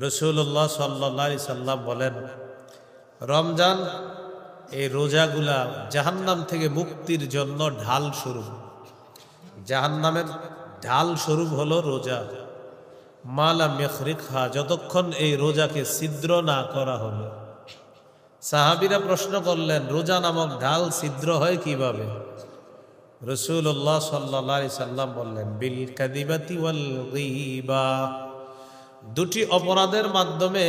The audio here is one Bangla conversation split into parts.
রাসূলুল্লাহ সাল্লাল্লাহু আলাইহি সাল্লাম বলেন, রমজান এই রোজাগুলা জাহান্নাম থেকে মুক্তির জন্য ঢাল স্বরূপ। জাহান্নামের ঢাল স্বরূপ হলো রোজা। মালা মেখরিখা, যতক্ষণ এই রোজাকে ছিদ্র না করা হবে। সাহাবীরা প্রশ্ন করলেন, রোজা নামক ঢাল ছিদ্র হয় কিভাবে? রাসূলুল্লাহ সাল্লাল্লাহু আলাইহি সাল্লাম বললেন, বিল কাযিবাতি ওয়াল গীবা, দুটি অপরাধের মাধ্যমে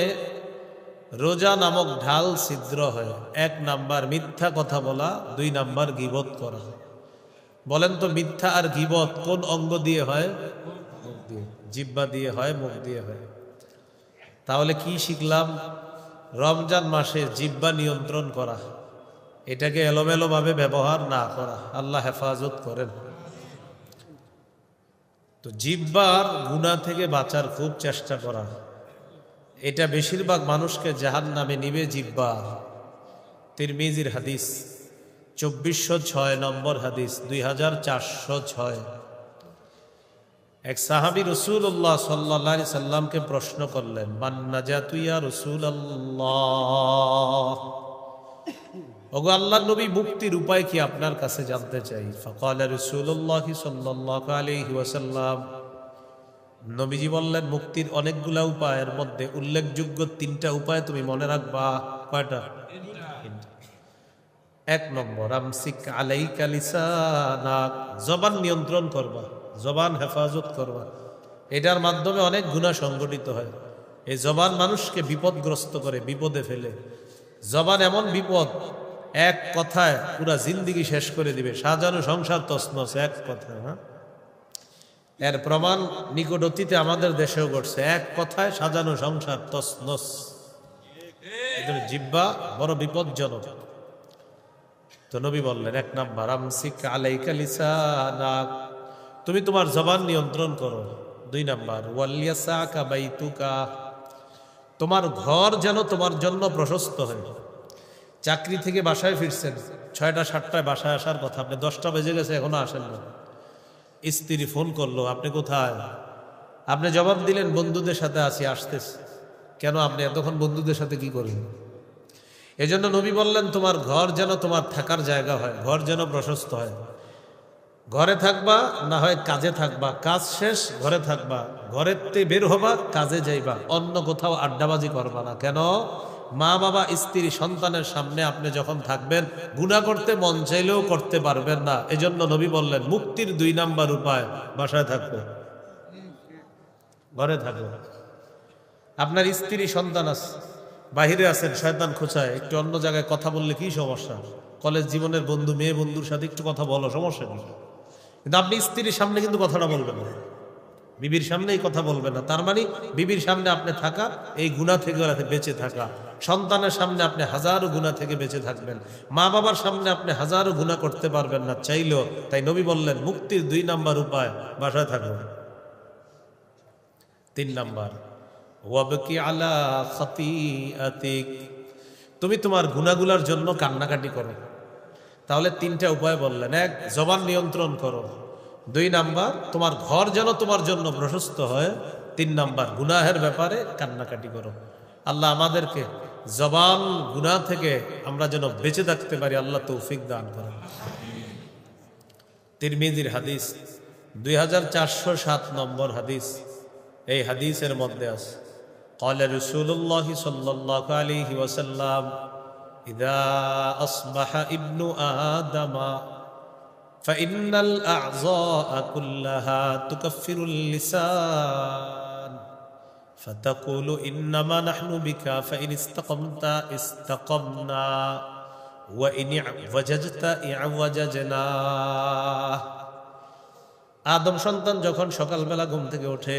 রোজা নামক ঢাল ছিদ্র হয়। 1 নাম্বার মিথ্যা কথা বলা, 2 নাম্বার গীবত করা। বলেন তো মিথ্যা আর গীবত কোন অঙ্গ দিয়ে হয়? মুখ দিয়ে, জিহ্বা দিয়ে হয়, মুখ দিয়ে হয়। তাহলে কি শিখলাম? রমজান মাসে জিহ্বা নিয়ন্ত্রণ করা, এটাকে এলোমেলো ভাবে ব্যবহার না করা। আল্লাহ হেফাজত করেন। তো জিহ্বার গুনাহ থেকে বাঁচার খুব চেষ্টা করা, এটা বেশিরভাগ মানুষকে জাহান্নামে নিবে। জিহ্বা, তিরমিজির হাদিস 2406 নম্বর হাদিস, 2406। এক সাহাবী রাসূলুল্লাহ সাল্লাল্লাহু আলাইহি সাল্লামকে প্রশ্ন করলেন, মান নাজাতু ইয়া রাসূলুল্লাহ, ওগো আল্লাহর নবী, মুক্তির উপায় কি আপনার কাছে জানতে চাই। ফাকালা রাসূলুল্লাহ সাল্লাল্লাহু আলাইহি ওয়াসাল্লাম, নবীজি বললেন, মুক্তির অনেকগুলা উপায়ের মধ্যে উল্লেখযোগ্য 3টা উপায় তুমি মনে রাখবা। কয়টা? 1 নম্বর, আমসিক আলাইকা লিসানাক, জবান নিয়ন্ত্রণ করবা, জবান হেফাজত করবা। এটার মাধ্যমে অনেক গুনাহ সংগঠিত হয়। এই জবান মানুষকে বিপদগ্রস্ত করে, বিপদে ফেলে। জবান এমন বিপদ, এক কথায় পুরা জিন্দেগি শেষ করে দিবে, সাজানো সংসার তছনছ। এক কথা, এর প্রমাণ নিকট অতীতে আমাদের দেশেও ঘটছে। এক কথায় সাজানো সংসার তছনছ। জিহ্বা বড় বিপজ্জনক। তো নবী বললেন, 1 নাম্বার, আমসিক আলাইকা লিসানাক, তুমি তোমার জবান নিয়ন্ত্রণ করো। 2 নাম্বার, ওয়ালিয়াসাকা বাইতুকা, তোমার ঘর যেন তোমার জন্য প্রশস্ত হয়। চাকরি থেকে বাসায় ফিরছেন, 6টা 7টায় বাসায় আসার কথা, আপনি 10টা বেজে গেছে এখনো আসেন না। স্ত্রী ফোন করলো, আপনি কোথায়? আপনি জবাব দিলেন, বন্ধুদের সাথে আছি, আসতেছি। কেন? আপনি এতক্ষণ বন্ধুদের সাথে কি করেন? এজন্য নবী বললেন, তোমার ঘর যেন তোমার থাকার জায়গা হয়, ঘর যেন প্রশস্ত হয়। ঘরে থাকবা, না হয় কাজে থাকবা, কাজ শেষ ঘরে থাকবা, ঘরের থেকে বের হবা, কাজে যাইবা, অন্য কোথাও আড্ডাবাজি করবা না। কেন? মা বাবা, স্ত্রী, সন্তানের সামনে আপনি যখন থাকবেন, গুনাহ করতে মন চাইলেও করতে পারবেন না। এজন্য নবী বললেন, মুক্তির 2 নাম্বার উপায়, বাসায় থাকবে, ঘরে থাকবে। আপনার স্ত্রী, সন্তান আছে, বাহিরে আছেন, শয়তান খোঁচায়, একটু অন্য জায়গায় কথা বললে কি সমস্যা? কলেজ জীবনের বন্ধু, মেয়ে বন্ধুর সাথে একটু কথা বলো, সমস্যা নেই। কিন্তু আপনি স্ত্রীর সামনে কিন্তু কথাটা বলবেন না, বিবির সামনে এই কথা বলবেন না। তার মানে বিবির সামনে আপনি থাকা, এই গুনাহ থেকে বেঁচে থাকা। সন্তানের সামনে আপনি হাজারো গুনাহ থেকে বেঁচে থাকবেন। মা বাবার সামনে আপনি হাজারো গুনাহ করতে পারবেন না চাইলেও। তাই নবী বললেন, মুক্তির 2 নাম্বার উপায়, বাসায় থাকো। 3 নাম্বার, ওয়াবকি আলা খাতিআতিক, তুমি তোমার গুনাহগুলোর জন্য কান্নাকাটি করো। তাহলে 3টা উপায় বললেন। 1, জবান নিয়ন্ত্রণ করো। 2 নাম্বার, তোমার ঘর যেন তোমার জন্য প্রশস্ত হয়। 3 নাম্বার, গুনাহের ব্যাপারে কান্নাকাটি করো। আল্লাহ আমাদেরকে জবান গুনাহ থেকে আমরা যেন বেঁচে থাকতে পারি, আল্লাহ তৌফিক দান করেন। তিরমিজির হাদিস 2407 নম্বর হাদিস। এই হাদিসের মধ্যে আছে, ক্বালা রাসূলুল্লাহ সাল্লাল্লাহু আলাইহি ওয়াসাল্লাম, ইযা আসবাহা ইবনু আদামা ফাইন্নাল আ'যাআ কুল্লাহা তুকাফফিরুল লিসান ফাতাকুলু ইন্নামা নাহনু বিকা ফাইন ইসতাকামতা ইসতাকামনা ওয়া ইন ই'ওয়াজাজতা ই'ওয়াজাজনা। আদম সন্তান যখন সকালবেলা ঘুম থেকে ওঠে,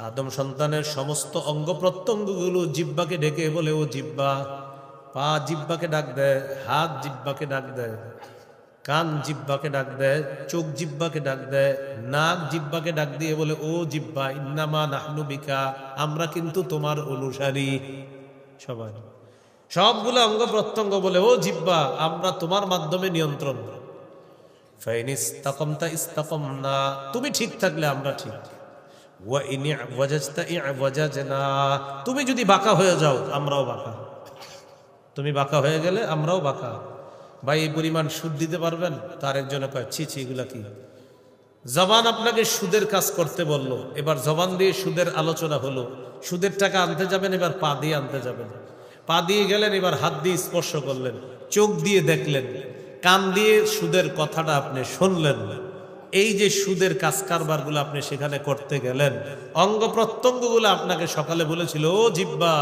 আদম সন্তানের সমস্ত অঙ্গ প্রত্যঙ্গগুলো জিহ্বাকে ডেকে বলে, ও জিহ্বা। পা জিহ্বাকে ডাক দেয়, হাত জিহ্বাকে ডাক দেয়, কান জিহ্বাকে ডাক দেয়, চোখ জিহ্বাকে ডাক দেয়, নাক জিহ্বাকে ডাক দিয়ে বলে, ও জিহ্বা, ইন্নামা নাহনু বিকা, আমরা কিন্তু তোমার অনুসারী। সবাই, সবগুলো অঙ্গ প্রত্যঙ্গ বলে, ও জিহ্বা, আমরা তোমার মাধ্যমে নিয়ন্ত্রণ। ফাইন ইসতাকামতা ইসতাকামনা, তুমি ঠিক থাকলে আমরা ঠিক, ওয়া ইন ওয়াজাজতা ওয়াজাজনা, তুমি যদি বাঁকা হয়ে যাও আমরাও বাঁকা, তুমি বাঁকা হয়ে গেলে আমরাও বাঁকা। ভাই এই পরিমাণ সুদ দিতে পারবেন? তার একজনে কয় ছি ছি, এগুলা কি? জবান আপনাকে সুদের কাজ করতে বলল, এবার জবান দিয়ে সুদের আলোচনা হলো, সুদের টাকা আনতে যাবেন, এবার পা দিয়ে আনতে যাবেন, পা দিয়ে গেলেন, এবার হাত দিয়ে স্পর্শ করলেন, চোখ দিয়ে দেখলেন, কান দিয়ে সুদের কথাটা আপনি শুনলেন। এই যে সুদের কাজ কারবারগুলো আপনি সেখানে করতে গেলেন, অঙ্গ প্রত্যঙ্গগুলো আপনাকে সকালে বলেছিল ও জিহ্বা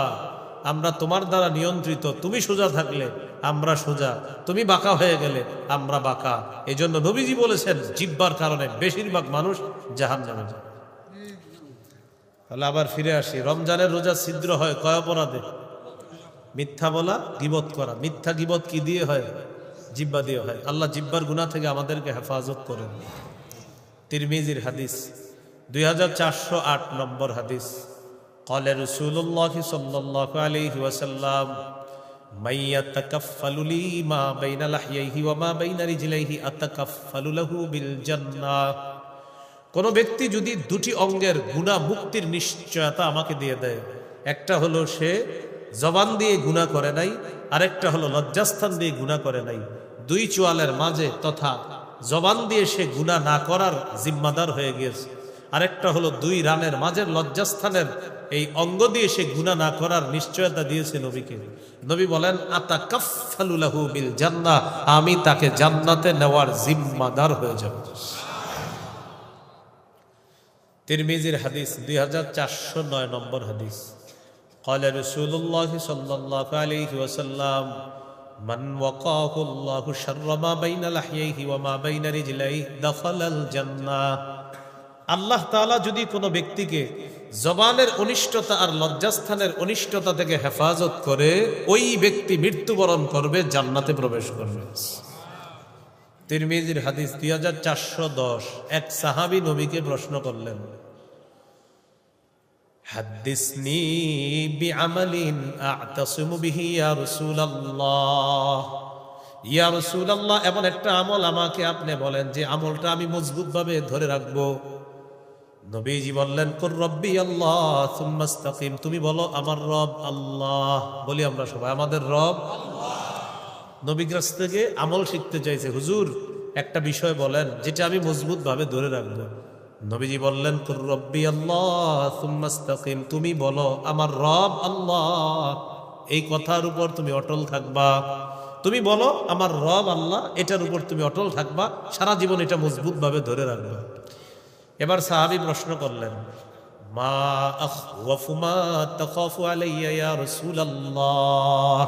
আমরা তোমার দ্বারা নিয়ন্ত্রিত, তুমি সোজা থাকলে আমরা সোজা, তুমি বাঁকা হয়ে গেলে আমরা বাঁকা। এই জন্য নবীজি বলেছেন জিহ্বার কারণে বেশিরভাগ মানুষ জাহান্নামে যায়। তাহলে আবার ফিরে আসি, রমজানের রোজা ছিদ্র হয় কয় অপরাধে? মিথ্যা বলা, গীবত করা। মিথ্যা গীবত কি দিয়ে হয়? জিহ্বা দিয়ে হয়। আল্লাহ জিহ্বার গুনাহ থেকে আমাদেরকে হেফাজত করেন। তিরমিজির হাদিস 2408 নম্বর হাদিস, قال رسول الله صلى الله عليه وسلم من يتكفل لي ما بين لحييه وما بين رجليه أتكفل له بالجنة। কোন ব্যক্তি যদি দুটি অঙ্গের গুনাহ মুক্তির নিশ্চয়তা আমাকে দিয়ে দেয়, একটা হলো সে জবান দিয়ে গুনাহ করে নাই, আরেকটা হলো লজ্জাস্থান দিয়ে গুনাহ করে নাই, দুই চোয়ালের মাঝে তথা জবান দিয়ে সে গুনাহ না করার জিম্মাদার হয়ে গিয়েছে, আরেকটা হলো দুই রানের মাঝের লজ্জাস্থানের এই অঙ্গ দিয়ে সে গুনাহ না করার নিশ্চয়তা দিয়েছে নবীকে। নবী বলেন আতাকাফফালু লাহু বিল জান্নাহ, আমি তাকে জান্নাতে নেওয়ার জিম্মাদার হয়ে যাব। তিরমিজির হাদিস 2409 নম্বর হাদিস, قال رسول الله صلى الله عليه وسلم من وقاه الله شر ما بين لحييه وما بين رجليه دخل الجنة। আল্লাহ তাআলা যদি কোনো ব্যক্তিকে জবানের অনিষ্টতা আর লজ্জাস্থানের অনিষ্টতা থেকে হেফাজত করে, ওই ব্যক্তি মৃত্যুবরণ করবে, জান্নাতে প্রবেশ করবে। তিরমিজির হাদিস 2410, এক সাহাবী নবীকে প্রশ্ন করলেন, হাদ্দিসনি বিআমালিন আ'তাসিমু বিহি ইয়া রাসূলুল্লাহ। ইয়া রাসূলুল্লাহ, এমন একটা আমল আমাকে আপনি বলেন যে আমলটা আমি মজবুতভাবে ধরে রাখবো। নবীজি বললেন কুর রব্বি আল্লাহ সুম্মা ইসতাকিম, তুমি বলো আমার রব আল্লাহ। বলি আমরা সবাই আমাদের রব আল্লাহ। নবীর কাছ থেকে আমল শিখতে চাইছে, হুজুর একটা বিষয় বলেন যেটা আমি মজবুতভাবে ধরে রাখবো। নবীজি বললেন কুর রব্বি আল্লাহ সুম্মা ইসতাকিম, তুমি বলো আমার রব আল্লাহ, এই কথার উপর তুমি অটল থাকবা। তুমি বলো আমার রব আল্লাহ, এটার উপর তুমি অটল থাকবা, সারা জীবন এটা মজবুতভাবে ধরে রাখবা। এবার সাহাবী প্রশ্ন করলেন, মা আখওয়াফু মা তাখাফু আলাইয়া ইয়া রাসূলুল্লাহ।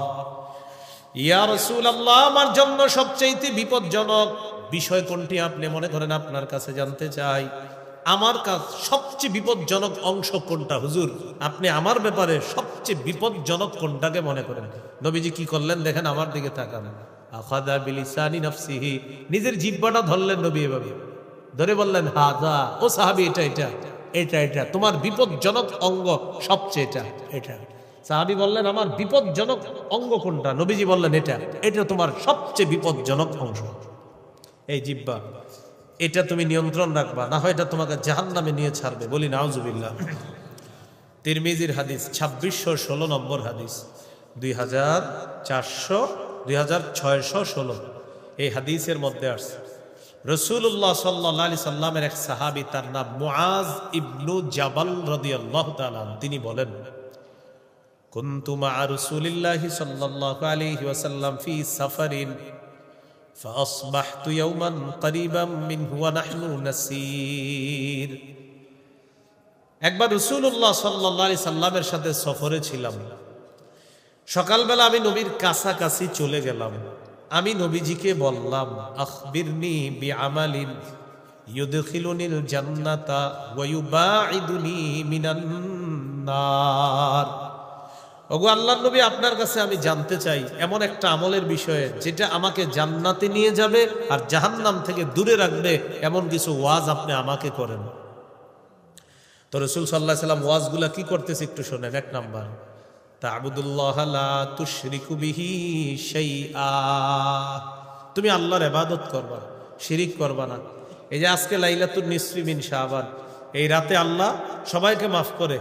ইয়া রাসূলুল্লাহ, আমার জন্য সবচেয়ে বিপজ্জনক বিষয় কোনটি আপনি মনে করেন? আপনার কাছে জানতে চাই আমার কাছে সবচেয়ে বিপজ্জনক অংশ কোনটা হুজুর? আপনি আমার ব্যাপারে সবচেয়ে বিপজ্জনক কোনটাকে মনে করেন? নবীজি কি করলেন দেখেন, আমার দিকে তাকান। আখাযা বিলিসানি নাফসিহি, নিজের জিহ্বাটা ধরলেন নবী, এভাবে ধরে বললেন হাযা, ও সাহাবী এটা এটা এটা এটা তোমার বিপজ্জনক অঙ্গ সবচেয়ে এটা এটা। সাহাবী বললেন আমার বিপজ্জনক অঙ্গ কোনটা? নবীজি বললেন এটা এটা তোমার সবচেয়ে বিপজ্জনক অংশ, এই জিহ্বা, এটা তুমি নিয়ন্ত্রণ রাখবা, না হয় এটা তোমাকে জাহান্নামে নিয়ে ছাড়বে। বলি নাউজুবিল্লাহ। তিরমিজির হাদিস 2616 নম্বর হাদিস, 2616 এই হাদিসের মধ্যে আসছে রাসূলুল্লাহ সাল্লাল্লাহু আলাইহি সাল্লামের এক সাহাবী, তার নাম মুআজ ইবনু জাবাল রাদিয়াল্লাহু তাআলা, তিনি বলেন কুনতু মা রাসূলিল্লাহি সাল্লাল্লাহু আলাইহি ওয়াসাল্লাম ফি সাফারিন ফাসবাহতু ইয়াওমান করিবাম মিনহু ওয়া নাহনু নাসির। একবার রাসূলুল্লাহ সাল্লাল্লাহু আলাইহি সাল্লামের সাথে সফরে ছিলাম, সকালবেলা আমি নবীর কাছাকাছি চলে গেলাম। আমি নবীজিকে বললাম আখবিরনি বিআমালিন ইউদখিলুনিল জান্নাতা ওয়া ইউবাঈদুনি মিনান নার। ওগো আল্লাহর নবী, আপনার কাছে আমি জানতে চাই এমন একটা আমলের বিষয়ে যেটা আমাকে জান্নাতে নিয়ে যাবে আর জাহান্নাম থেকে দূরে রাখবে, এমন কিছু ওয়াজ আপনি আমাকে করেন। তো রাসূল সাল্লাল্লাহু আলাইহি সাল্লাম ওয়াজগুলা কি করতেছে একটু শোনেন। এক নাম্বার, তা'বুদুল্লাহ লা তুশরিকু বিহি শাইআ, তুমি আল্লাহর ইবাদত করবা, শিরিক করবা না। এই যে আজকে লাইলাতুন নিসফি মিন শাবান, এই রাতে আল্লাহ সবাইকে মাফ করে,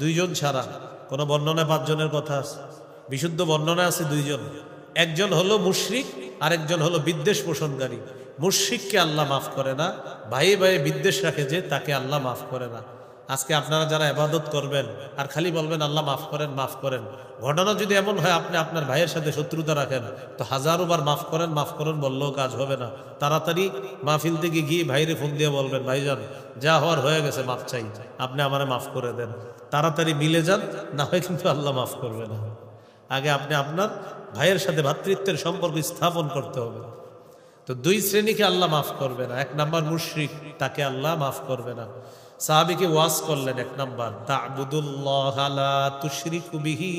2 জন ছাড়া। কোন বর্ণনায় 5 জনের কথা আছে, বিশুদ্ধ বর্ণনায় আছে 2 জন। একজন হলো মুশরিক, আরেকজন হলো বিদ্বেষ পোষণকারী। মুশরিককে আল্লাহ মাফ করে না, ভাইয়ে ভাইয়ে বিদ্বেষ রাখে যে, তাকে আল্লাহ মাফ করে না। আজকে আপনারা যারা ইবাদত করবেন আর খালি বলবেন আল্লাহ মাফ করেন মাফ করেন, ঘটনা যদি এমন হয় আপনি আপনার ভাইয়ের সাথে শত্রুতা রাখেন, তো 1000 বার মাফ করেন বললেও কাজ হবে না। তাড়াতাড়ি মাহফিল থেকে গিয়ে ভাইরে ফোন দিয়ে বলবেন, ভাইজান যা হওয়ার হয়ে গেছে, মাফ চাই, আপনি আমারে মাফ করে দেন। তাড়াতাড়ি মিলে যান, না হয় কিন্তু আল্লাহ মাফ করবে না। আগে আপনি আপনার ভাইয়ের সাথে ভ্রাতৃত্বের সম্পর্ক স্থাপন করতে হবে। তো 2 শ্রেণীকে আল্লাহ মাফ করবে না। 1 নাম্বার মুশরিক, তাকে আল্লাহ মাফ করবে না। সাহাবীকে ওয়াজ করলেন, 1 নাম্বার তা'বুদুল্লাহ লা তুশরিকু বিহি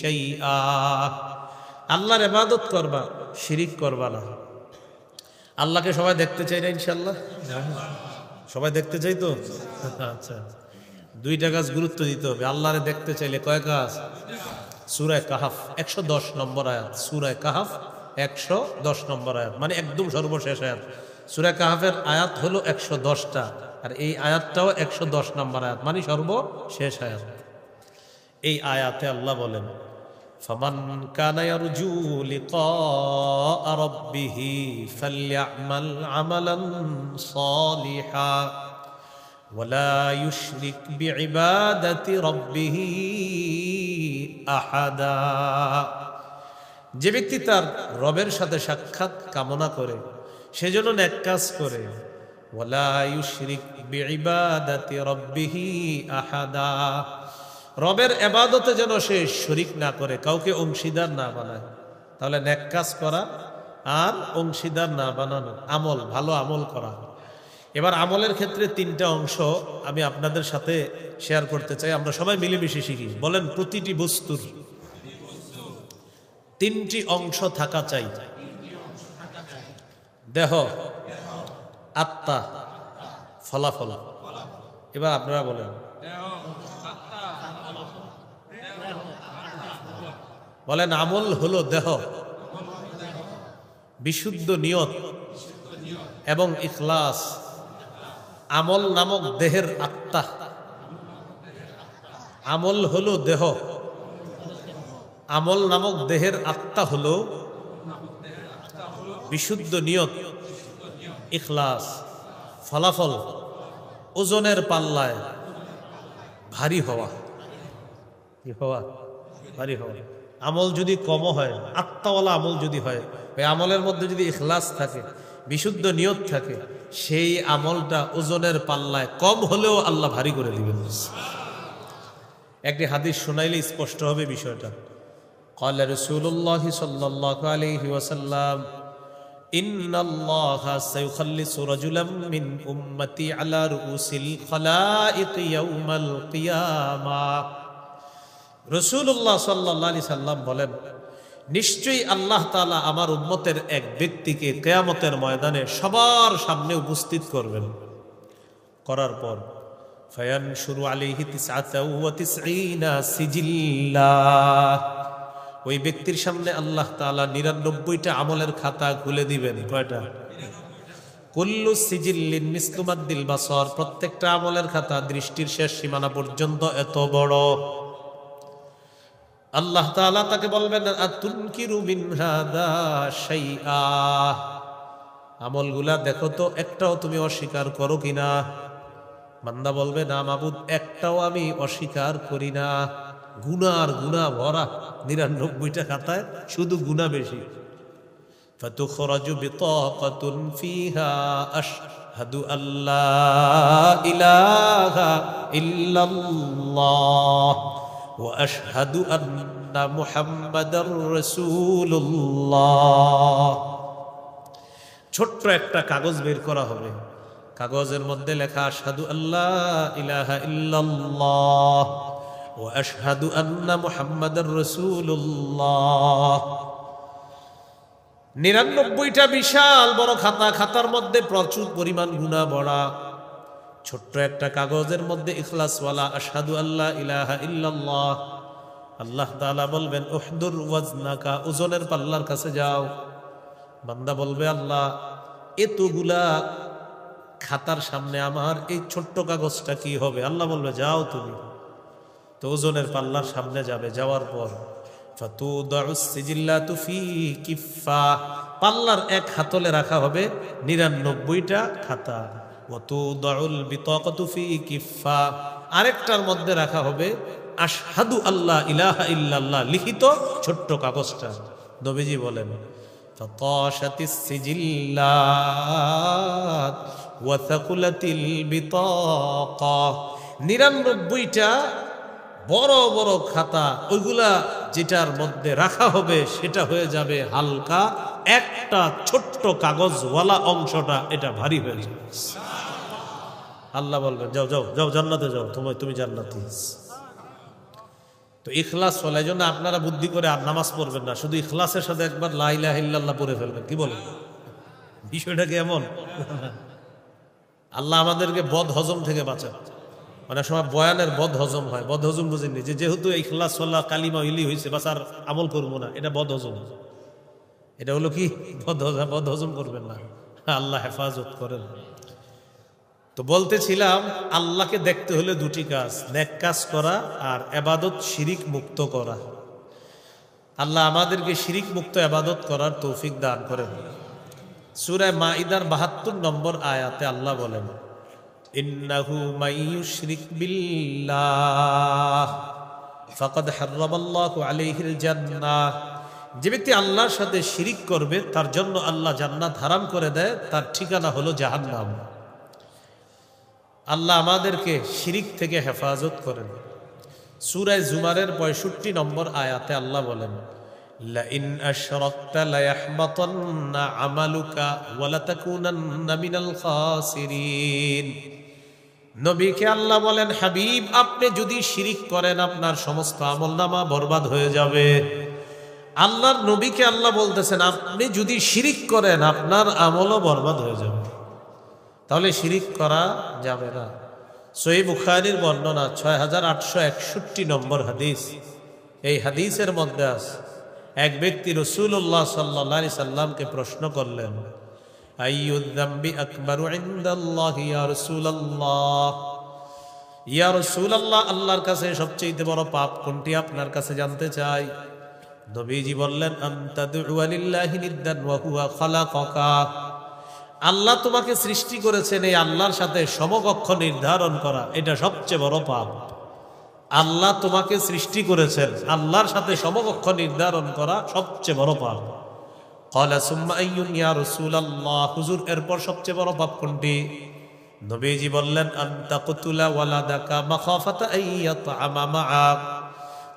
শাইআ, আল্লাহর ইবাদত করবা, শিরিক করবা না। আল্লাহকে সবাই দেখতে চাই না ইনশাআল্লাহ? সবাই দেখতে চাই তো? আচ্ছা, 2টা কাজ গুরুত্ব দিতে হবে। আল্লাহরে দেখতে চাইলে কয় কাজ? সূরা কাহাফ 110 নম্বর আয়াত, সূরা কাহাফ 110 নম্বর আয়াত, মানে একদম সর্বশেষ আয়াত। সূরা কাহাফের আয়াত হলো 110টা, আর এই আয়াতটাও 110 নম্বর আয়াত, মানে সর্বশেষ আয়াত। এই আয়াতে আল্লাহ বলেন, ফামান কানা ইয়ারজু লিকা রাব্বিহি ফালইআমাল আমালান সালিহা ওয়ালা ইউশরিক বিইবাদাতি রাব্বিহি আহাদা। যে ব্যক্তি তার রবের সাথে সাক্ষাৎ কামনা করে, সেজন্য নেক কাজ করে, ওয়ালা ইউশরিক বিইবাদাতি রাব্বিহি আহাদা, রবের ইবাদতে যেন সে শরীক না করে, কাউকে অংশীদার না বানায়। তাহলে নেক কাজ করা আর অংশীদার না বানানো, আমল, ভালো আমল করা। এবার আমলের ক্ষেত্রে 3টা অংশ আমি আপনাদের সাথে শেয়ার করতে চাই, আমরা সবাই মিলেমিশে শিখি। বলেন, প্রতিটি বস্তুর 3টি অংশ থাকা চাই। দেহ, আত্মা, ফলাফল। এবার আপনারা বলেন, বলেন আমল হলো দেহ, বিশুদ্ধ নিয়ত এবং ইখলাস। আমল নামক দেহের আত্মা, আমল হলো দেহ, আমল নামক দেহের আত্মা হলো বিশুদ্ধ নিয়ত, ইখলাস। ফলাফল ওজনের পাল্লায় ভারী হওয়া, কি হওয়া? ভারী হওয়া। আমল যদি কম হয়, আত্মাওয়ালা আমল যদি হয়, ওই আমলের মধ্যে যদি ইখলাস থাকে, বিশুদ্ধ নিয়ত থাকে, সেই আমলটা ওজনের পাল্লায় কম হলেও আল্লাহ ভারী করে দিবেন। একটি হাদিস শোনাইলে স্পষ্ট হবে বিষয়টা। قال رسول الله صلى الله عليه وسلم إن الله سيخلص رجلا من أمتي على رؤوس الخلائق يوم القيامة। রাসূলুল্লাহ সাল্লাল্লাহু আলাইহি সাল্লাম বলেন, নিশ্চয়ই আল্লাহ তাআলা আমার উম্মতের এক ব্যক্তিকে কিয়ামতের ময়দানে সবার সামনে উপস্থিত করবেন। করার পর ফায়ানশুরু আলাইহি 99 সিজিল্লা, ওই ব্যক্তির সামনে আল্লাহ তাআলা 99টা আমলের খাতা খুলে দিবেন। কয়টা? কুল্লু সিজিল্লিন মিসলু মাদ্দিল বাসর, প্রত্যেকটা আমলের খাতা দৃষ্টির শেষ সীমানা পর্যন্ত এত বড়। আল্লাহ তাআলা তাকে বলবেন, আতুনকিরু মিন হাদা শাইআ, আমলগুলা দেখো তো একটাও তুমি অস্বীকার করো কিনা। বান্দা বলবে, না মাবুদ, একটাও আমি অস্বীকার করি না। গুনার গুনাহ ভরা 99টা খাতায়, শুধু গুনাহ বেশি। ফাতুখরাজু বিতাকাতুন ফিহা আশহাদু আল্লা ইলাহা ইল্লাল্লাহ ওয়া আশহাদু আন্না মুহাম্মাদার রাসূলুল্লাহ। ছোট্ট একটা কাগজ বের করা হবে, কাগজের মধ্যে লেখা আশহাদু আল্লা ইলাহা ইল্লাল্লাহ ওয়া আশহাদু আন্না মুহাম্মাদার রাসূলুল্লাহ। 99টা বিশাল বড় খাতা, খাতার মধ্যে প্রচুর পরিমাণ গুনাহ ভরা। ছোট্ট একটা কাগজের মধ্যে ইখলাসওয়ালা আশহাদু আল্লা ইলাহা ইল্লাল্লাহ। আল্লাহ তাআলা বলবেন, উহদুর ওয়াজনাকা, ওজনের পাল্লার কাছে যাও। বান্দা বলবে, আল্লাহ এতগুলা খাতার সামনে আমার এই ছোট্ট কাগজটা কি হবে? আল্লাহ বলবে যাও তুমি। তো ওজনের পাল্লার সামনে যাবে, যাওয়ার পর ফাতুদাউস সিজিল্লাতু ফি কিফা, পাল্লার এক হাতলে রাখা হবে 99টা খাতা। ওয়াতুদাউল বিতাকাতু ফি কিফা, আরেকটার মধ্যে রাখা হবে আশহাদু আল্লাহ ইলাহা ইল্লাল্লাহ লিখিত ছোট্ট কাগজটা। নবীজি বলেন ফাতাশাতিস সিজিল্লাত ওয়া থাকুলাতিল বিতাকা, 99টা বড় বড় খাতা, ওইগুলা যেটার মধ্যে রাখা হবে সেটা হয়ে যাবে হালকা, একটা ছোট্ট কাগজওয়ালা অংশটা এটা ভারী হয়ে যাবে। আল্লাহ বলবেন যাও যাও যাও জান্নাতে যাও, তুমি জান্নাতি। তো ইখলাস বলে, এই জন্য আপনারা বুদ্ধি করে আর নামাজ পড়বেন না, শুধু ইখলাসের সাথে একবার লা ইলাহা ইল্লাল্লাহ পড়ে ফেলবেন। কি বলেন? বিষয়টা কি এমন? আল্লাহ আমাদেরকে বদ হজম থেকে বাঁচান। অনেক সময় বয়ানের বদ হজম হয়, বদ হজম বুঝেননি, যে যেহেতু ইখলাস ওয়ালা কালিমা ইলি হয়েছে বাস আর আমল করবো না, এটা বদ হজম। এটা হলো কি বদ হজম করবেন না, আল্লাহ হেফাজত করেন। তো বলতেছিলাম আল্লাহকে দেখতে হলে দুটি কাজ, নেক কাজ করা আর ইবাদত শিরিক মুক্ত করা। আল্লাহ আমাদেরকে শিরিক মুক্ত ইবাদত করার তৌফিক দান করেন। সূরা মাইদার 72 নম্বর আয়াতে আল্লাহ বলেন ইন্নাহু মাইয়ুশরিক বিল্লাহ ফাকাদ হারামাল্লাহু আলাইহিল জান্নাহ, যে ব্যক্তি আল্লাহর সাথে শিরিক করবে তার জন্য আল্লাহ জান্নাত হারাম করে দেয়, তার ঠিকানা হলো জাহান্নাম। আল্লাহ আমাদেরকে শিরিক থেকে হেফাজত করেন। সূরা জুমারের 65 নম্বর আয়াতে আল্লাহ বলেন লা ইন আশরাকতা লা ইয়াহবাতান্না আমালুকা ওয়া লা তাকুনান্না মিনাল খাসিরিন। নবীকে আল্লাহ বলেন হাবিব, আপনি যদি শিরিক করেন আপনার সমস্ত আমলনামা বরবাদ হয়ে যাবে। আল্লাহর নবীকে আল্লাহ বলতেছেন আপনি যদি শিরিক করেন আপনার আমলও বরবাদ হয়ে যাবে। তাহলে শিরিক করা যাবে না। সহিহ বুখারীর বর্ণনা 6861 নম্বর হাদিস। এই হাদিসের মধ্যে আছে এক ব্যক্তি রাসূলুল্লাহ সাল্লাল্লাহু আলাইহি সাল্লামকে প্রশ্ন করলেন আইয়ুয যামবি আকবারু ইনদাল্লাহি ইয়া রাসূলুল্লাহ, ইয়া রাসূলুল্লাহ আল্লাহর কাছে সবচেয়ে বড় পাপ কোনটি আপনার কাছে জানতে চাই। নবীজি বললেন আনতা দু'আ লিল্লাহি নিদ্দান ওয়া হুয়া খালাকাকা, আল্লাহ তোমাকে সৃষ্টি করেছেন, এই আল্লাহর সাথে সমকক্ষ নির্ধারণ করা এটা সবচেয়ে বড় পাপ। আল্লাহ তোমাকে সৃষ্টি করেছেন, আল্লাহর সাথে সমকক্ষ নির্ধারণ করা সবচেয়ে বড় পাপ। ক্বালা সুম্মা আইয়ুন ইয়া রাসূলুল্লাহ, হুজুর এরপর সবচেয়ে বড় পাপ কোনটি? নবীজি বললেন আনতা কুতুলা ওয়ালাদাকা মাখাফাতা আইয়াতআমা মাআক,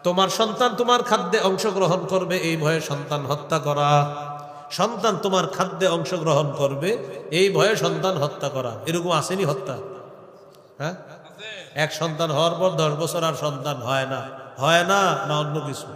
তোমার সন্তান তোমার খাদ্যে অংশগ্রহণ করবে এই ভয়ে সন্তান হত্যা করা। সন্তান তোমার খাদ্যে অংশগ্রহণ করবে এই ভয়ে সন্তান হত্যা করা। এরকম আসেনি হত্যা? হ্যাঁ, এক সন্তান হওয়ার পর 10 বছর আর সন্তান হয় না, না অন্য কিছু।